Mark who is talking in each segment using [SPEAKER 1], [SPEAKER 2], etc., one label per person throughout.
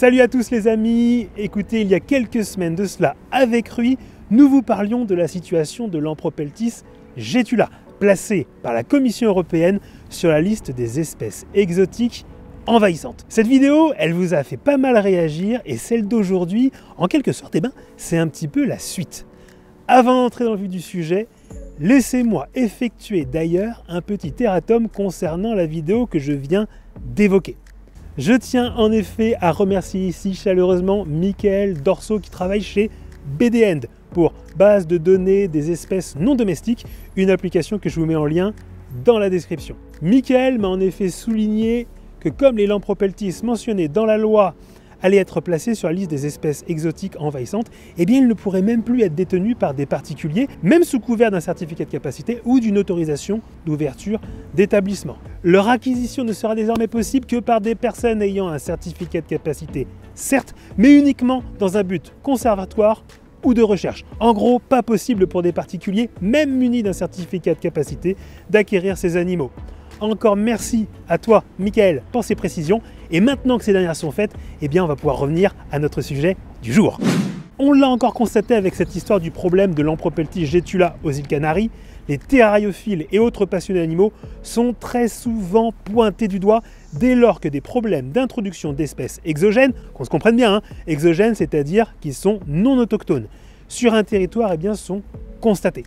[SPEAKER 1] Salut à tous les amis, écoutez, il y a quelques semaines de cela, avec Rui, nous vous parlions de la situation de l'Ampropeltis jetula, placée par la Commission européenne sur la liste des espèces exotiques envahissantes. Cette vidéo, elle vous a fait pas mal réagir et celle d'aujourd'hui, en quelque sorte, c'est un petit peu la suite. Avant d'entrer dans le vif du sujet, laissez-moi effectuer d'ailleurs un petit erratum concernant la vidéo que je viens d'évoquer. Je tiens en effet à remercier ici chaleureusement Michael Dorso qui travaille chez BDend pour base de données des espèces non domestiques, une application que je vous mets en lien dans la description. Michael m'a en effet souligné que comme les Lampropeltis mentionnés dans la loi allaient être placés sur la liste des espèces exotiques envahissantes, eh bien ils ne pourraient même plus être détenus par des particuliers, même sous couvert d'un certificat de capacité ou d'une autorisation d'ouverture d'établissement. Leur acquisition ne sera désormais possible que par des personnes ayant un certificat de capacité, certes, mais uniquement dans un but conservatoire ou de recherche. En gros, pas possible pour des particuliers, même munis d'un certificat de capacité, d'acquérir ces animaux. Encore merci à toi, Michael, pour ces précisions. Et maintenant que ces dernières sont faites, eh bien, on va pouvoir revenir à notre sujet du jour. On l'a encore constaté avec cette histoire du problème de l'Ampropeltis jetula aux îles Canaries. Les terrariophiles et autres passionnés d'animaux sont très souvent pointés du doigt dès lors que des problèmes d'introduction d'espèces exogènes, qu'on se comprenne bien, exogènes, c'est-à-dire qui sont non autochtones, sur un territoire, eh bien, sont constatés.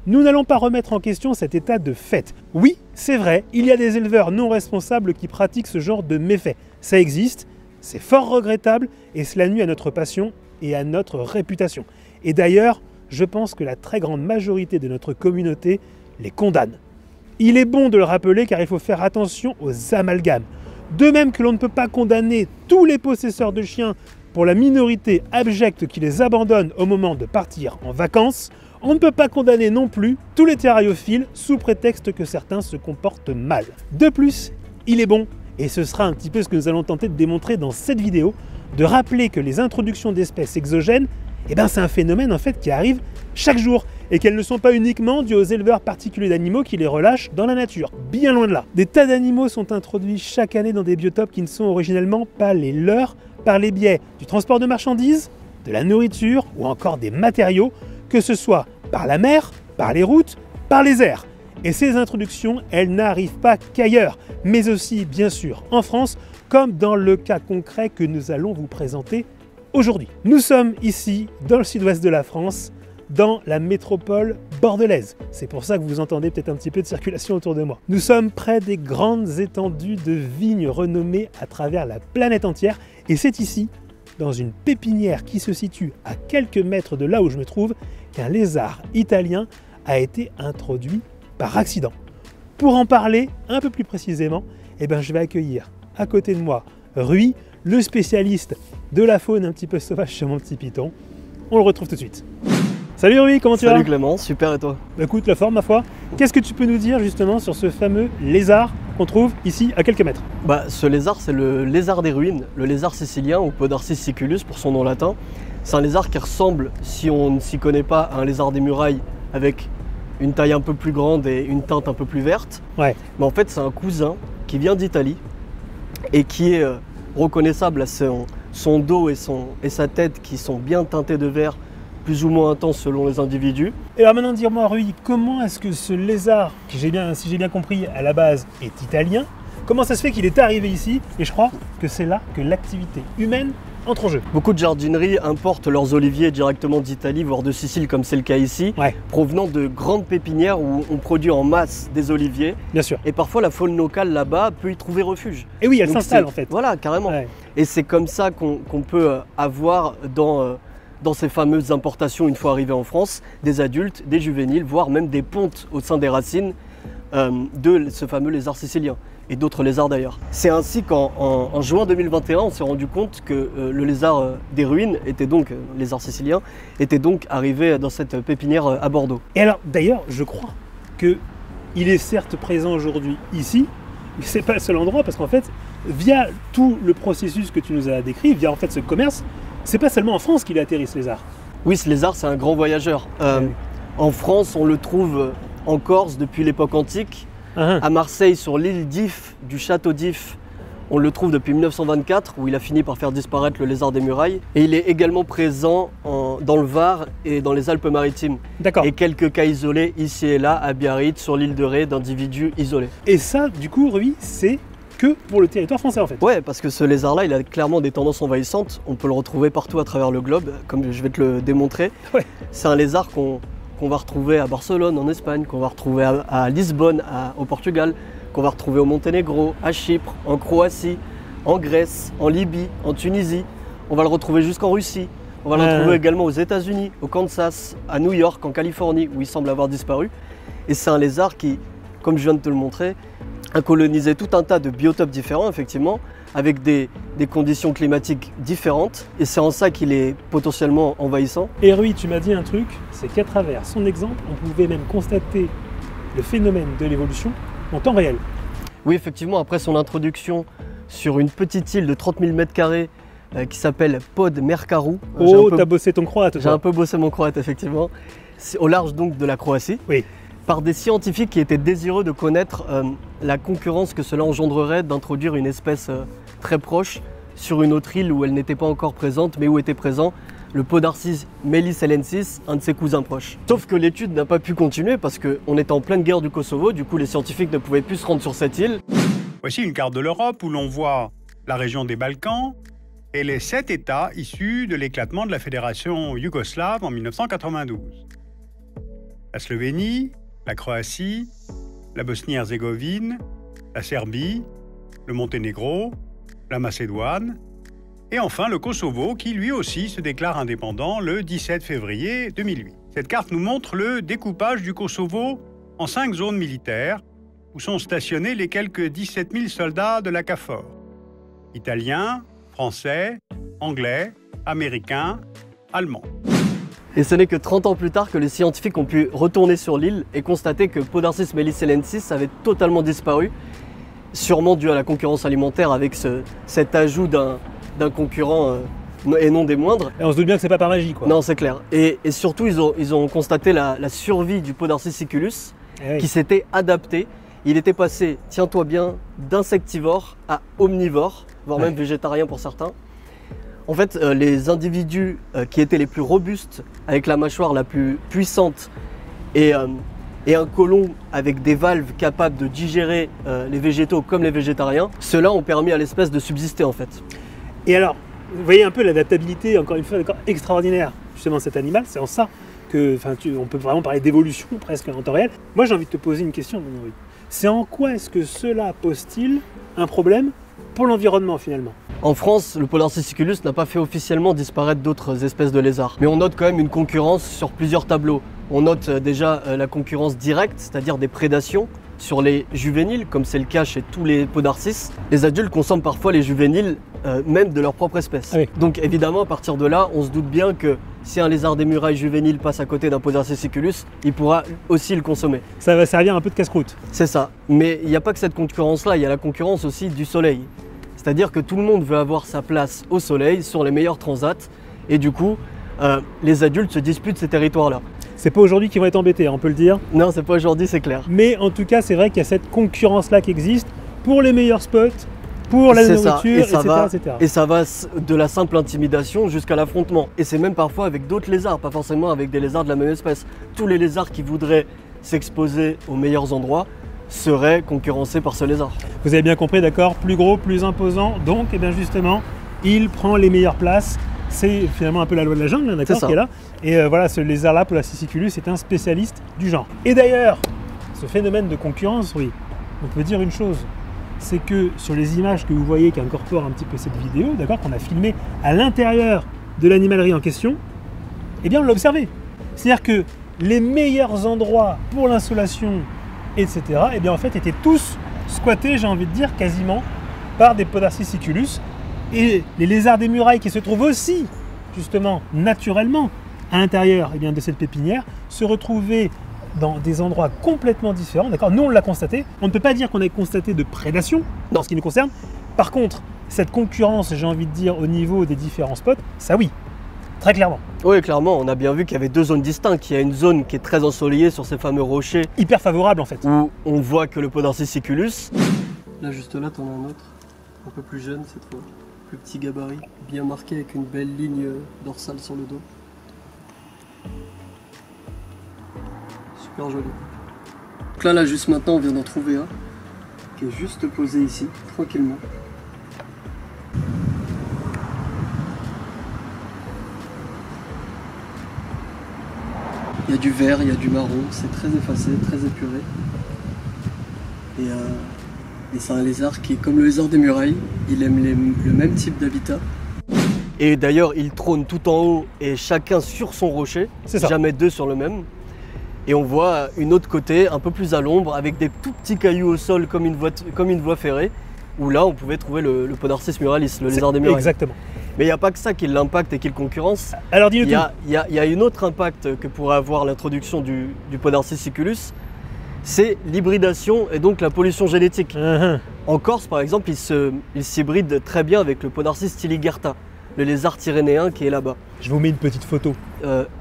[SPEAKER 1] Nous n'allons pas remettre en question cet état de fait. Oui, c'est vrai, il y a des éleveurs non responsables qui pratiquent ce genre de méfaits. Ça existe, c'est fort regrettable et cela nuit à notre passion et à notre réputation. Et d'ailleurs, je pense que la très grande majorité de notre communauté les condamne. Il est bon de le rappeler car il faut faire attention aux amalgames. De même que l'on ne peut pas condamner tous les possesseurs de chiens pour la minorité abjecte qui les abandonne au moment de partir en vacances, on ne peut pas condamner non plus tous les terrariophiles sous prétexte que certains se comportent mal. De plus, il est bon, et ce sera un petit peu ce que nous allons tenter de démontrer dans cette vidéo, de rappeler que les introductions d'espèces exogènes, c'est un phénomène en fait qui arrive chaque jour et qu'elles ne sont pas uniquement dues aux éleveurs particuliers d'animaux qui les relâchent dans la nature, bien loin de là. Des tas d'animaux sont introduits chaque année dans des biotopes qui ne sont originellement pas les leurs par les biais du transport de marchandises, de la nourriture ou encore des matériaux, que ce soit par la mer, par les routes, par les airs. Et ces introductions, elles n'arrivent pas qu'ailleurs, mais aussi bien sûr en France, comme dans le cas concret que nous allons vous présenter aujourd'hui. Nous sommes ici dans le sud-ouest de la France, dans la métropole bordelaise. C'est pour ça que vous entendez peut-être un petit peu de circulation autour de moi. Nous sommes près des grandes étendues de vignes renommées à travers la planète entière, et c'est ici, dans une pépinière qui se situe à quelques mètres de là où je me trouve, qu'un lézard italien a été introduit par accident. Pour en parler un peu plus précisément, je vais accueillir à côté de moi Rui, le spécialiste de la faune un petit peu sauvage chez mon petit python. On le retrouve tout de suite. Salut Rui, comment tu vas?
[SPEAKER 2] Salut Clément, super et toi?
[SPEAKER 1] Écoute, la forme ma foi. Qu'est-ce que tu peux nous dire justement sur ce fameux lézard qu'on trouve ici à quelques mètres?
[SPEAKER 2] Ce lézard, c'est le lézard des ruines, le lézard sicilien ou Podarcis siculus pour son nom latin. C'est un lézard qui ressemble, si on ne s'y connaît pas, à un lézard des murailles avec une taille un peu plus grande et une teinte un peu plus verte.
[SPEAKER 1] Ouais.
[SPEAKER 2] Mais en fait, c'est un cousin qui vient d'Italie et qui est reconnaissable à son dos et sa tête qui sont bien teintés de vert, plus ou moins intense selon les individus.
[SPEAKER 1] Et alors maintenant, dis-moi Rui, comment est-ce que ce lézard, qui si j'ai bien compris à la base est italien, comment ça se fait qu'il est arrivé ici? Et je crois que c'est là que l'activité humaine entre en jeu.
[SPEAKER 2] Beaucoup de jardineries importent leurs oliviers directement d'Italie, voire de Sicile, comme c'est le cas ici, provenant de grandes pépinières où on produit en masse des oliviers.
[SPEAKER 1] Bien sûr.
[SPEAKER 2] Et parfois la faune locale là-bas peut y trouver refuge.
[SPEAKER 1] Et oui, elle s'installe en fait.
[SPEAKER 2] Voilà, carrément. Ouais. Et c'est comme ça qu'on peut avoir dans ces fameuses importations, une fois arrivés en France, des adultes, des juvéniles, voire même des pontes au sein des racines de ce fameux lézard sicilien. Et d'autres lézards d'ailleurs. C'est ainsi qu'en juin 2021, on s'est rendu compte que le lézard des ruines, lézard sicilien, était donc arrivé dans cette pépinière à Bordeaux.
[SPEAKER 1] Et alors d'ailleurs, je crois qu'il est certes présent aujourd'hui ici, mais c'est pas le seul endroit parce qu'en fait, via tout le processus que tu nous as décrit, via en fait ce commerce, c'est pas seulement en France qu'il atterrit ce lézard.
[SPEAKER 2] Oui, ce lézard, c'est un grand voyageur. En France, on le trouve en Corse depuis l'époque antique. À Marseille, sur l'île d'If, du château d'If, On le trouve depuis 1924 où il a fini par faire disparaître le lézard des murailles. Et il est également présent dans le Var et dans les Alpes-Maritimes.
[SPEAKER 1] D'accord.
[SPEAKER 2] Et quelques cas isolés ici et là à Biarritz, sur l'île de Ré, d'individus isolés.
[SPEAKER 1] Et ça, du coup, Rui, c'est que pour le territoire français en fait.
[SPEAKER 2] Ouais, parce que ce lézard-là, il a clairement des tendances envahissantes. On peut le retrouver partout à travers le globe, comme je vais te le démontrer.
[SPEAKER 1] Ouais.
[SPEAKER 2] C'est un lézard qu'on va retrouver à Barcelone, en Espagne, qu'on va retrouver à Lisbonne, au Portugal, qu'on va retrouver au Monténégro, à Chypre, en Croatie, en Grèce, en Libye, en Tunisie. On va le retrouver jusqu'en Russie. On va le retrouver également aux États-Unis, au Kansas, à New York, en Californie, où il semble avoir disparu. Et c'est un lézard qui, comme je viens de te le montrer, a colonisé tout un tas de biotopes différents, effectivement, avec des conditions climatiques différentes. Et c'est en ça qu'il est potentiellement envahissant.
[SPEAKER 1] Et Rui, tu m'as dit un truc, c'est qu'à travers son exemple, on pouvait même constater le phénomène de l'évolution en temps réel.
[SPEAKER 2] Oui, effectivement, après son introduction sur une petite île de 30 000 m² qui s'appelle Pod Mercaru.
[SPEAKER 1] Oh, t'as bossé ton croate.
[SPEAKER 2] J'ai un peu bossé mon croate, effectivement. C'est au large donc de la Croatie.
[SPEAKER 1] Oui.
[SPEAKER 2] Par des scientifiques qui étaient désireux de connaître la concurrence que cela engendrerait d'introduire une espèce très proche sur une autre île où elle n'était pas encore présente, mais où était présent le Podarcis mellicellensis, un de ses cousins proches. Sauf que l'étude n'a pas pu continuer parce qu'on était en pleine guerre du Kosovo, du coup les scientifiques ne pouvaient plus se rendre sur cette île.
[SPEAKER 3] Voici une carte de l'Europe où l'on voit la région des Balkans et les 7 États issus de l'éclatement de la fédération yougoslave en 1992. La Slovénie, la Croatie, la Bosnie-Herzégovine, la Serbie, le Monténégro, la Macédoine, et enfin le Kosovo qui lui aussi se déclare indépendant le 17 février 2008. Cette carte nous montre le découpage du Kosovo en 5 zones militaires où sont stationnés les quelques 17 000 soldats de la KFOR. Italiens, Français, Anglais, Américains, Allemands.
[SPEAKER 2] Et ce n'est que 30 ans plus tard que les scientifiques ont pu retourner sur l'île et constater que Podarcis mellicellensis avait totalement disparu, sûrement dû à la concurrence alimentaire avec cet ajout d'un concurrent et non des moindres.
[SPEAKER 1] Et on se doute bien que c'est pas par magie, quoi.
[SPEAKER 2] Non, c'est clair. Et surtout, ils ont constaté la survie du Podarcis siculus qui s'était adapté. Il était passé, tiens-toi bien, d'insectivore à omnivore, voire même végétarien pour certains. En fait, les individus qui étaient les plus robustes, avec la mâchoire la plus puissante et un côlon avec des valves capables de digérer les végétaux comme les végétariens, ceux-là ont permis à l'espèce de subsister en fait.
[SPEAKER 1] Et alors, vous voyez un peu l'adaptabilité, encore une fois, extraordinaire justement de cet animal. C'est en ça que, on peut vraiment parler d'évolution presque en temps réel. Moi, j'ai envie de te poser une question, mon Henri. C'est en quoi est-ce que cela pose-t-il un problème pour l'environnement finalement?
[SPEAKER 2] En France, le Podarcis siculus n'a pas fait officiellement disparaître d'autres espèces de lézards. Mais on note quand même une concurrence sur plusieurs tableaux. On note déjà la concurrence directe, c'est-à-dire des prédations sur les juvéniles, comme c'est le cas chez tous les Podarcis. Les adultes consomment parfois les juvéniles, même de leur propre espèce.
[SPEAKER 1] Ah oui.
[SPEAKER 2] Donc évidemment, à partir de là, on se doute bien que si un lézard des murailles juvénile passe à côté d'un Podarcis siculus, il pourra aussi le consommer.
[SPEAKER 1] Ça va servir un peu de casse-croûte.
[SPEAKER 2] C'est ça. Mais il n'y a pas que cette concurrence-là, il y a la concurrence aussi du soleil. C'est-à-dire que tout le monde veut avoir sa place au soleil, sur les meilleurs transats, et du coup, les adultes se disputent ces territoires-là.
[SPEAKER 1] C'est pas aujourd'hui qu'ils vont être embêtés, on peut le dire.
[SPEAKER 2] Non, c'est pas aujourd'hui, c'est clair.
[SPEAKER 1] Mais en tout cas, c'est vrai qu'il y a cette concurrence-là qui existe pour les meilleurs spots, pour la nourriture, etc.
[SPEAKER 2] Et ça va de la simple intimidation jusqu'à l'affrontement. Et c'est même parfois avec d'autres lézards, pas forcément avec des lézards de la même espèce. Tous les lézards qui voudraient s'exposer aux meilleurs endroits seraient concurrencés par ce lézard.
[SPEAKER 1] Vous avez bien compris, d'accord? Plus gros, plus imposant, donc eh bien justement, il prend les meilleures places. C'est finalement un peu la loi de la jungle, d'accord, qui est là. Et voilà, ce lézard-là, Podarcis siculus, est un spécialiste du genre. Et d'ailleurs, ce phénomène de concurrence, oui, on peut dire une chose, c'est que sur les images que vous voyez qui incorporent un petit peu cette vidéo, d'accord, qu'on a filmé à l'intérieur de l'animalerie en question, eh bien on l'a observé. C'est-à-dire que les meilleurs endroits pour l'insolation, etc., eh bien en fait étaient tous squattés, j'ai envie de dire, quasiment par des Podarcis siculus. Et les lézards des murailles qui se trouvent aussi, justement, naturellement, à l'intérieur de cette pépinière, se retrouvaient dans des endroits complètement différents. D'accord ? Nous, on l'a constaté. On ne peut pas dire qu'on ait constaté de prédation, dans ce qui nous concerne. Par contre, cette concurrence, j'ai envie de dire, au niveau des différents spots, ça oui, très clairement.
[SPEAKER 2] Oui, clairement, on a bien vu qu'il y avait deux zones distinctes. Il y a une zone qui est très ensoleillée sur ces fameux rochers.
[SPEAKER 1] Hyper favorable, en fait.
[SPEAKER 2] Où on voit que le Podarcis siculus. Là, juste là, t'en as un autre. un peu plus jeune cette fois, plus petit gabarit, bien marqué avec une belle ligne dorsale sur le dos. Super joli. Donc là, juste maintenant, on vient d'en trouver un qui est juste posé ici, tranquillement. Il y a du vert, il y a du marron, c'est très effacé, très épuré. Et c'est un lézard qui, comme le lézard des murailles, il aime le même type d'habitat. Et d'ailleurs, il trône tout en haut et chacun sur son rocher, jamais deux sur le même. Et on voit une autre côté, un peu plus à l'ombre, avec des tout petits cailloux au sol comme une voie ferrée, où là on pouvait trouver le Podarcis muralis, le lézard des murailles.
[SPEAKER 1] Exactement.
[SPEAKER 2] Mais il n'y a pas que ça qui l'impacte et qui le concurrence.
[SPEAKER 1] Alors dis-nous tout.
[SPEAKER 2] Il y a une autre impact que pourrait avoir l'introduction du Podarcis siculus, c'est l'hybridation et donc la pollution génétique. En Corse par exemple, il s'hybride très bien avec le Podarcis styligerta, le lézard tyrénéen qui est là-bas.
[SPEAKER 1] Je vous mets une petite photo.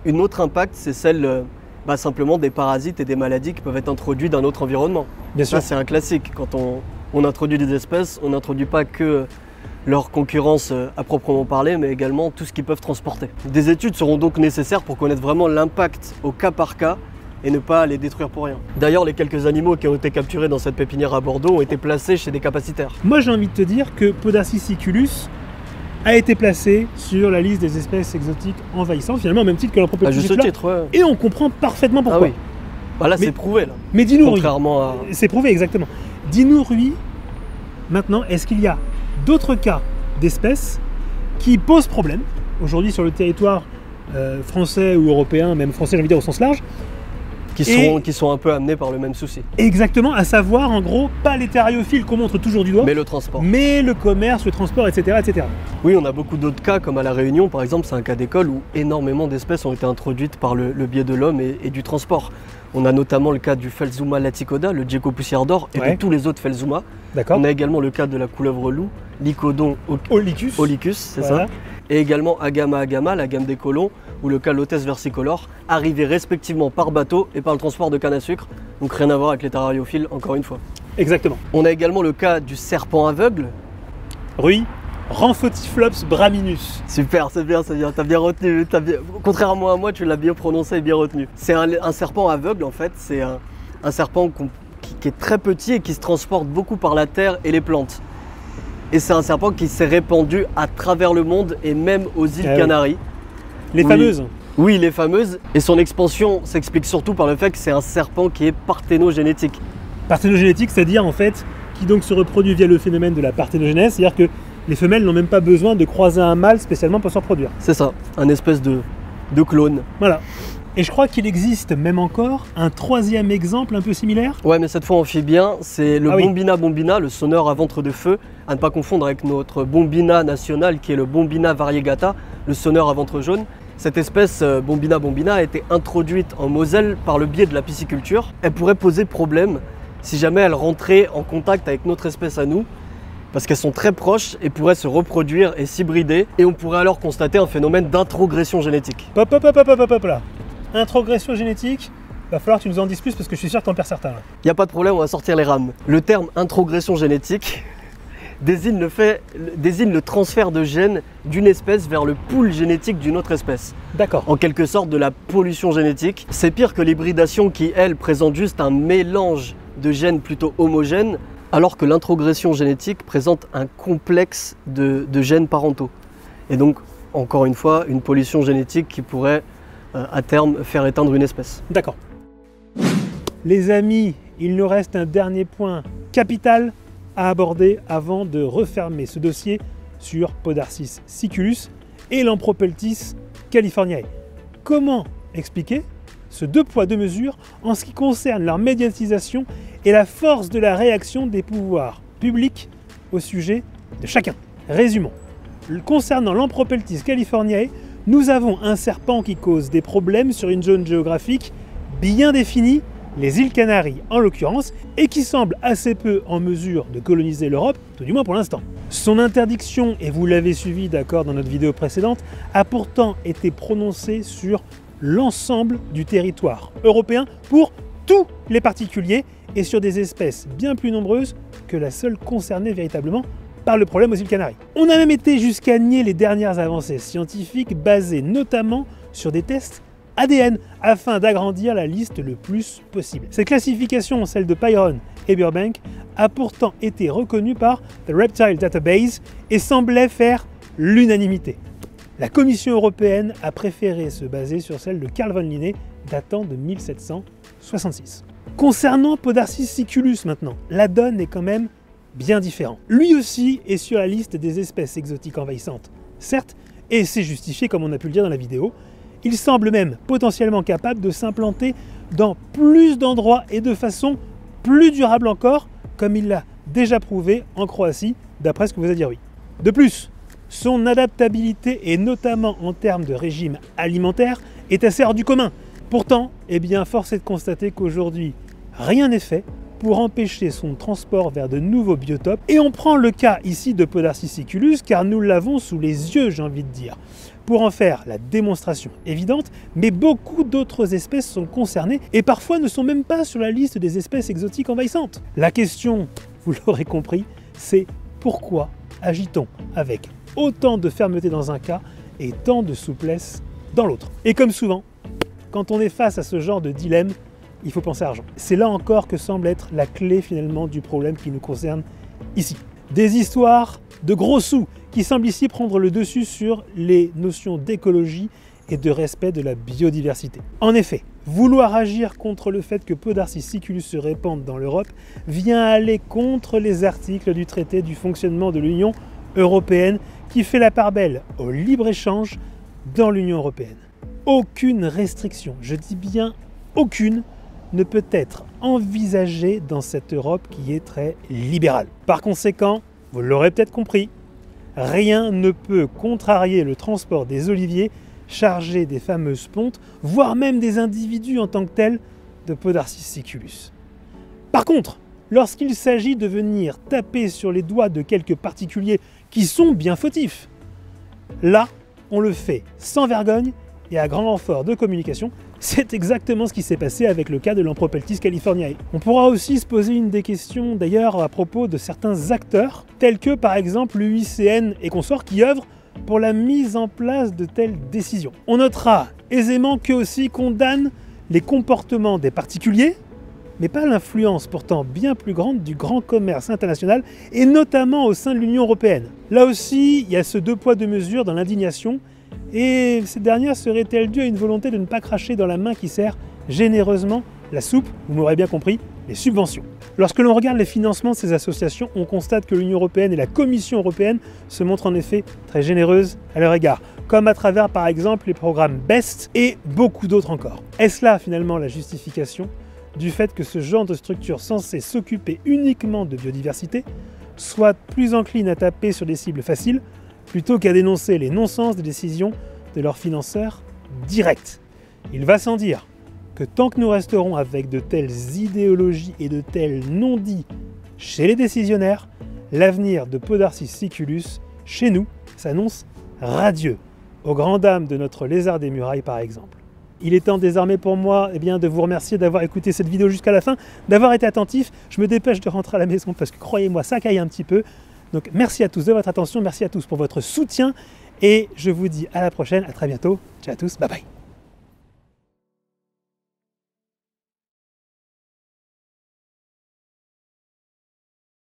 [SPEAKER 2] Une autre impact, c'est celle simplement des parasites et des maladies qui peuvent être introduits d'un autre environnement.
[SPEAKER 1] Bien sûr.
[SPEAKER 2] Ça c'est un classique. Quand on introduit des espèces, on n'introduit pas que leur concurrence à proprement parler, mais également tout ce qu'ils peuvent transporter. Des études seront donc nécessaires pour connaître vraiment l'impact au cas par cas et ne pas les détruire pour rien. D'ailleurs, les quelques animaux qui ont été capturés dans cette pépinière à Bordeaux ont été placés chez des capacitaires.
[SPEAKER 1] Moi j'ai envie de te dire que Podarcis siculus a été placé sur la liste des espèces exotiques envahissantes, finalement au même titre que l'Ampropeltis.
[SPEAKER 2] À juste titre, ouais.
[SPEAKER 1] Et on comprend parfaitement pourquoi.
[SPEAKER 2] Ah oui. Là c'est prouvé là.
[SPEAKER 1] Mais dis-nous,
[SPEAKER 2] contrairement à...
[SPEAKER 1] C'est prouvé exactement. Dis-nous, Rui, maintenant, est-ce qu'il y a d'autres cas d'espèces qui posent problème aujourd'hui sur le territoire français ou européen, même français, j'ai envie de dire au sens large,
[SPEAKER 2] qui sont un peu amenés par le même souci.
[SPEAKER 1] Exactement, à savoir en gros pas les thériophiles qu'on montre toujours du doigt,
[SPEAKER 2] mais le transport,
[SPEAKER 1] mais le commerce, le transport, etc., etc.
[SPEAKER 2] Oui, on a beaucoup d'autres cas, comme à La Réunion par exemple, c'est un cas d'école où énormément d'espèces ont été introduites par le biais de l'homme et du transport. On a notamment le cas du Phelsuma laticoda, le gecko poussière d'or, et de tous les autres Phelsuma. On a également le cas de la couleuvre loup, Lycodon olicus, c'est ça. Et également Agama agama, la gamme des colons, ou le cas Lotes versicolor, arrivés respectivement par bateau et par le transport de canne à sucre. Donc rien à voir avec les thériophiles, encore une fois.
[SPEAKER 1] Exactement.
[SPEAKER 2] On a également le cas du serpent aveugle.
[SPEAKER 1] Rui, Ramphotiflops braminus.
[SPEAKER 2] Super, c'est bien, t'as bien retenu. Contrairement à moi, tu l'as bien prononcé et bien retenu. C'est un serpent aveugle en fait, c'est un serpent qui est très petit et qui se transporte beaucoup par la terre et les plantes. Et c'est un serpent qui s'est répandu à travers le monde et même aux îles Canaries.
[SPEAKER 1] Les fameuses.
[SPEAKER 2] Oui, les fameuses. Et son expansion s'explique surtout par le fait que c'est un serpent qui est parthénogénétique.
[SPEAKER 1] Parthénogénétique, c'est-à-dire en fait qui donc se reproduit via le phénomène de la parthénogenèse, c'est-à-dire que les femelles n'ont même pas besoin de croiser un mâle spécialement pour se reproduire.
[SPEAKER 2] C'est ça, un espèce de clone.
[SPEAKER 1] Voilà. Et je crois qu'il existe même encore un troisième exemple un peu similaire.
[SPEAKER 2] Ouais, mais cette fois en amphibien, c'est le Bombina bombina, le sonneur à ventre de feu, à ne pas confondre avec notre Bombina national qui est le Bombina variegata, le sonneur à ventre jaune. Cette espèce Bombina bombina a été introduite en Moselle par le biais de la pisciculture. Elle pourrait poser problème si jamais elle rentrait en contact avec notre espèce à nous, parce qu'elles sont très proches et pourraient se reproduire et s'hybrider, et on pourrait alors constater un phénomène d'introgression génétique.
[SPEAKER 1] Hop là. Introgression génétique, va falloir que tu nous en dises plus parce que je suis sûr que t'en perds certains.
[SPEAKER 2] Il n'y a pas de problème, on va sortir les rames. Le terme introgression génétique désigne le transfert de gènes d'une espèce vers le pool génétique d'une autre espèce.
[SPEAKER 1] D'accord.
[SPEAKER 2] En quelque sorte de la pollution génétique. C'est pire que l'hybridation qui, elle, présente juste un mélange de gènes plutôt homogènes, alors que l'introgression génétique présente un complexe de gènes parentaux. Et donc, encore une fois, une pollution génétique qui pourrait à terme faire éteindre une espèce.
[SPEAKER 1] D'accord. Les amis, il nous reste un dernier point capital à aborder avant de refermer ce dossier sur Podarcis siculus et l'Ampropeltis californiae. Comment expliquer ce 2 poids 2 mesures en ce qui concerne leur médiatisation et la force de la réaction des pouvoirs publics au sujet de chacun? Résumons. Concernant l'Ampropeltis californiae, nous avons un serpent qui cause des problèmes sur une zone géographique bien définie, les îles Canaries en l'occurrence, et qui semble assez peu en mesure de coloniser l'Europe, tout du moins pour l'instant. Son interdiction, et vous l'avez suivi d'accord dans notre vidéo précédente, a pourtant été prononcée sur l'ensemble du territoire européen pour tous les particuliers et sur des espèces bien plus nombreuses que la seule concernée véritablement par le problème aux îles Canaries. On a même été jusqu'à nier les dernières avancées scientifiques basées notamment sur des tests ADN afin d'agrandir la liste le plus possible. Cette classification, celle de Pyron et Burbank, a pourtant été reconnue par The Reptile Database et semblait faire l'unanimité. La Commission européenne a préféré se baser sur celle de Carl von Linné datant de 1766. Concernant Podarcis siculus maintenant, la donne est quand même bien différente. Lui aussi est sur la liste des espèces exotiques envahissantes, certes, et c'est justifié comme on a pu le dire dans la vidéo. Il semble même potentiellement capable de s'implanter dans plus d'endroits et de façon plus durable encore, comme il l'a déjà prouvé en Croatie, d'après ce que vous a dit Rui. De plus, son adaptabilité, et notamment en termes de régime alimentaire, est assez hors du commun. Pourtant, force est de constater qu'aujourd'hui, rien n'est fait pour empêcher son transport vers de nouveaux biotopes. Et on prend le cas ici de Podarcis siculus, car nous l'avons sous les yeux, j'ai envie de dire, pour en faire la démonstration évidente, mais beaucoup d'autres espèces sont concernées et parfois ne sont même pas sur la liste des espèces exotiques envahissantes. La question, vous l'aurez compris, c'est pourquoi agit-on avec autant de fermeté dans un cas et tant de souplesse dans l'autre? Et comme souvent, quand on est face à ce genre de dilemme, il faut penser à argent. C'est là encore que semble être la clé finalement du problème qui nous concerne ici. Des histoires de gros sous qui semblent ici prendre le dessus sur les notions d'écologie et de respect de la biodiversité. En effet, vouloir agir contre le fait que Podarcis siculus se répande dans l'Europe vient aller contre les articles du traité du fonctionnement de l'Union européenne qui fait la part belle au libre-échange dans l'Union européenne. Aucune restriction, je dis bien aucune, ne peut être envisagée dans cette Europe qui est très libérale. Par conséquent, vous l'aurez peut-être compris, rien ne peut contrarier le transport des oliviers chargés des fameuses pontes, voire même des individus en tant que tels de Podarcis siculus. Par contre, lorsqu'il s'agit de venir taper sur les doigts de quelques particuliers qui sont bien fautifs, là, on le fait sans vergogne et à grand renfort de communication. C'est exactement ce qui s'est passé avec le cas de l'Ampropeltis californiae. On pourra aussi se poser une des questions d'ailleurs à propos de certains acteurs, tels que par exemple l'UICN et consorts qui œuvrent pour la mise en place de telles décisions. On notera aisément qu'eux aussi condamnent les comportements des particuliers, mais pas l'influence pourtant bien plus grande du grand commerce international, et notamment au sein de l'Union européenne. Là aussi, il y a ce deux poids deux mesures dans l'indignation, et cette dernière serait-elle due à une volonté de ne pas cracher dans la main qui sert généreusement la soupe, vous m'aurez bien compris, les subventions. Lorsque l'on regarde les financements de ces associations, on constate que l'Union européenne et la Commission européenne se montrent en effet très généreuses à leur égard, comme à travers par exemple les programmes BEST et beaucoup d'autres encore. Est-ce là finalement la justification du fait que ce genre de structure censée s'occuper uniquement de biodiversité soit plus encline à taper sur des cibles faciles plutôt qu'à dénoncer les non-sens des décisions de leurs financeurs directs? Il va sans dire que tant que nous resterons avec de telles idéologies et de tels non-dits chez les décisionnaires, l'avenir de Podarcis siculus, chez nous, s'annonce radieux, aux grandes dames de notre lézard des murailles par exemple. Il est temps désormais pour moi de vous remercier d'avoir écouté cette vidéo jusqu'à la fin, d'avoir été attentif. Je me dépêche de rentrer à la maison parce que croyez-moi, ça caille un petit peu. Donc merci à tous de votre attention, merci à tous pour votre soutien et je vous dis à la prochaine, à très bientôt. Ciao à tous, bye bye.